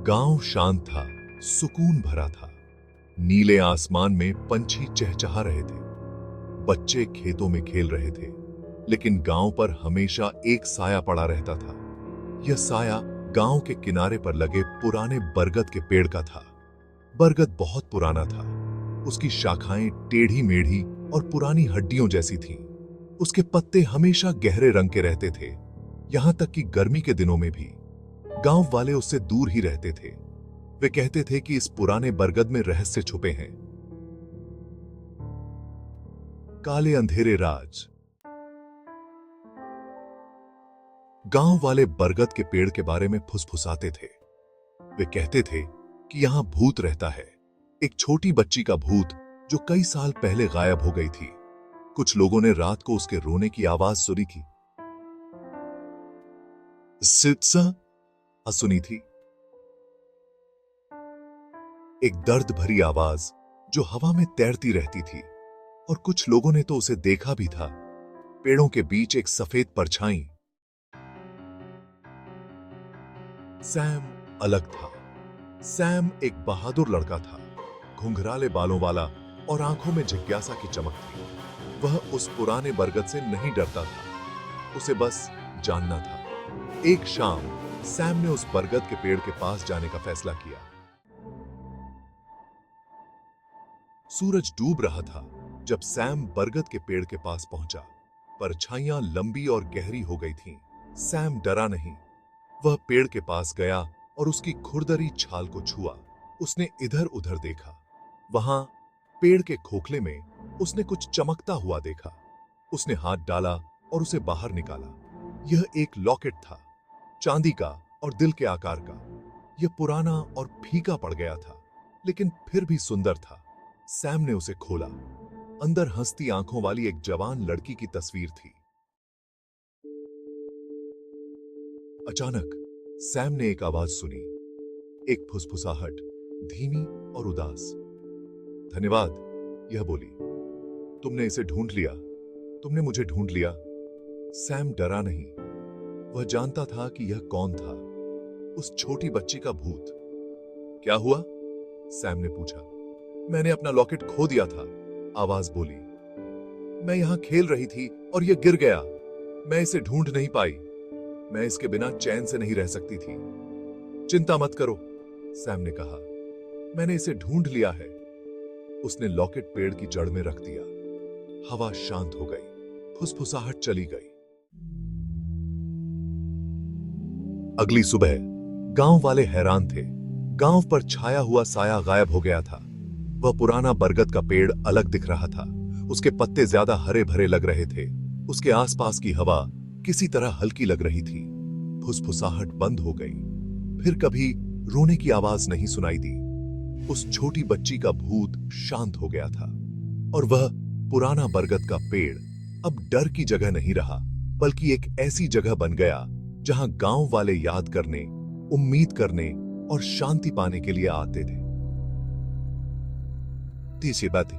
गांव शांत था, सुकून भरा था। नीले आसमान में पंछी चहचहा रहे थे, बच्चे खेतों में खेल रहे थे, लेकिन गांव पर हमेशा एक साया पड़ा रहता था। यह साया गांव के किनारे पर लगे पुराने बरगद के पेड़ का था। बरगद बहुत पुराना था, उसकी शाखाएं टेढ़ी मेढ़ी और पुरानी हड्डियों जैसी थीं। उसके पत्ते हमेशा गहरे रंग के रहते थे, यहां तक कि गर्मी के दिनों में भी। गांव वाले उससे दूर ही रहते थे। वे कहते थे कि इस पुराने बरगद में रहस्य छुपे हैं। काले अंधेरे राज। गांव वाले बरगद के पेड़ के बारे में फुसफुसाते थे। वे कहते थे कि यहां भूत रहता है, एक छोटी बच्ची का भूत जो कई साल पहले गायब हो गई थी। कुछ लोगों ने रात को उसके रोने की आवाज सुनी थी। सुनी थी, एक दर्द भरी आवाज जो हवा में तैरती रहती थी। और कुछ लोगों ने तो उसे देखा भी था। पेड़ों के बीच एक सफेद परछाई। सैम अलग था। सैम एक बहादुर लड़का था, घुंघराले बालों वाला और आंखों में जिज्ञासा की चमक थी। वह उस पुराने बरगद से नहीं डरता था, उसे बस जानना था। एक शाम सैम ने उस बरगद के पेड़ के पास जाने का फैसला किया। सूरज डूब रहा था जब सैम बरगद के पेड़ के पास पहुंचा। परछाइयां लंबी और गहरी हो गई थीं। सैम डरा नहीं। वह पेड़ के पास गया और उसकी खुरदरी छाल को छुआ। उसने इधर उधर देखा। वहां पेड़ के खोखले में उसने कुछ चमकता हुआ देखा। उसने हाथ डाला और उसे बाहर निकाला। यह एक लॉकेट था, चांदी का और दिल के आकार का। यह पुराना और फीका पड़ गया था, लेकिन फिर भी सुंदर था। सैम ने उसे खोला। अंदर हंसती आंखों वाली एक जवान लड़की की तस्वीर थी। अचानक सैम ने एक आवाज सुनी, एक फुसफुसाहट, धीमी और उदास। धन्यवाद, यह बोली। तुमने इसे ढूंढ लिया, तुमने मुझे ढूंढ लिया। सैम डरा नहीं। वह जानता था कि यह कौन था, उस छोटी बच्ची का भूत। क्या हुआ? सैम ने पूछा। मैंने अपना लॉकेट खो दिया था, आवाज बोली। मैं यहां खेल रही थी और यह गिर गया। मैं इसे ढूंढ नहीं पाई। मैं इसके बिना चैन से नहीं रह सकती थी। चिंता मत करो, सैम ने कहा। मैंने इसे ढूंढ लिया है। उसने लॉकेट पेड़ की जड़ में रख दिया। हवा शांत हो गई, फुसफुसाहट चली गई। अगली सुबह गांव वाले हैरान थे। गांव पर छाया हुआ साया गायब हो गया था। वह पुराना बरगद का पेड़ अलग दिख रहा था। उसके पत्ते ज्यादा हरे भरे लग रहे थे। उसके आसपास की हवा किसी तरह हल्की लग रही थी। फुसफुसाहट बंद हो गई। फिर कभी रोने की आवाज नहीं सुनाई दी। उस छोटी बच्ची का भूत शांत हो गया था। और वह पुराना बरगद का पेड़ अब डर की जगह नहीं रहा, बल्कि एक ऐसी जगह बन गया जहां गांव वाले याद करने, उम्मीद करने और शांति पाने के लिए आते थे। तीसरी बात,